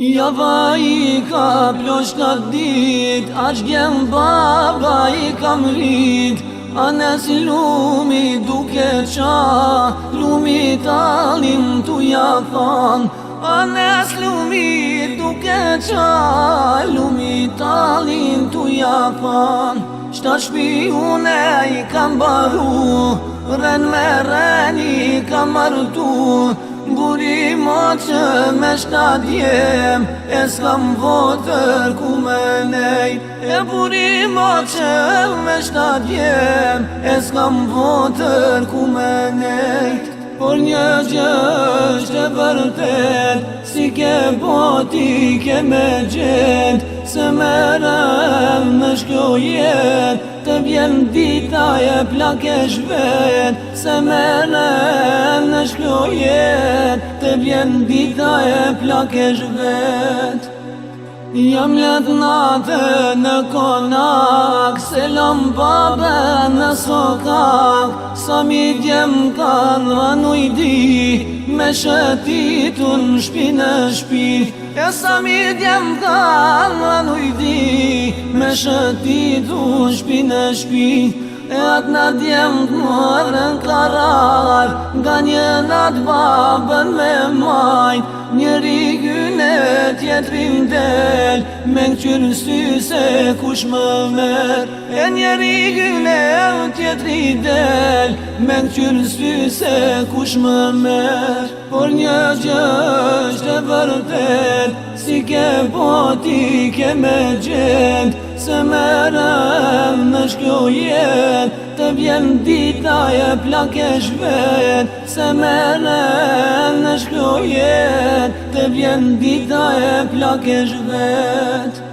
Java I ka plosh ka dit, aq gjem baba I kam rit. Anes lumi duke qa, lumi talim tu ja than. Anes lumi duke qa, lumi talim tu ja than. Shta shpi une I kam baru, ren me ren I kam martu. Buri ma që me shtat jem, e s'kam votër ku me nejt. E buri ma që me shtat jem, e s'kam votër ku me nejt. Por një gjë është e vërtet, si ke boti ke me gjend. Se merem në shkjo jet, të vjen dita e plakesh vet. Se merem në shkjo jet, të vjen dita e plakesh vet. Jam let natë në konak, selam babe në sokak. Sa mi djem kanë vanu I di, me shëtitun shpi në shpi. E sa mi djem kanë vanu I di, me shëtitun shpi në shpi. E atë në djem të morën karar, nga një natë babën me majt. Njëri gyne tjetrin del, me këqyrë sy se kush më mer. E njëri gyne tjetri del, me këqyrë sy se kush më mer. Por një gjë është e vërtet, si ke boti ke me gjend. Se merem në shkjo jet, të vjen dita e plakesh vet. Se merem në shkjo jet, të vjen dita e plakesh vet.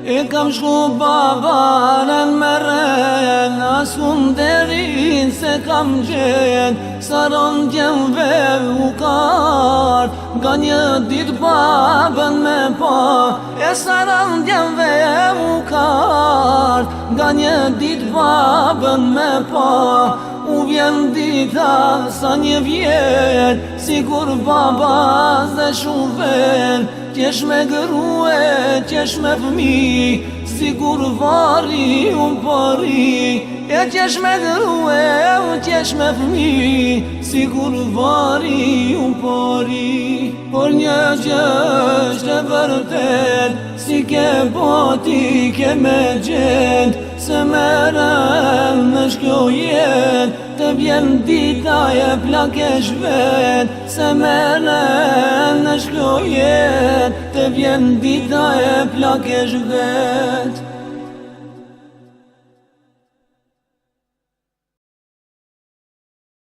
E kam shku babarën me ren, asun derin se kam gjen. Saron djemve u kar, nga një dit babën me pa. E saron djemve u kar, nga një dit babën me pa. U vjen dita sa një vjet, sigur baba dhe shuven. Tjesh me grue, tjesh me fmi, sigur vari unë pari. E tjesh me grue, tjesh me fmi, sigur vari unë pari. Por një gjë është e vërtet, si ke boti ke me gjend. Se merem në shkjo jet, të vjen dita e plakesh vet. Se merem në shkjo jet, të vjen dita e plakesh vet.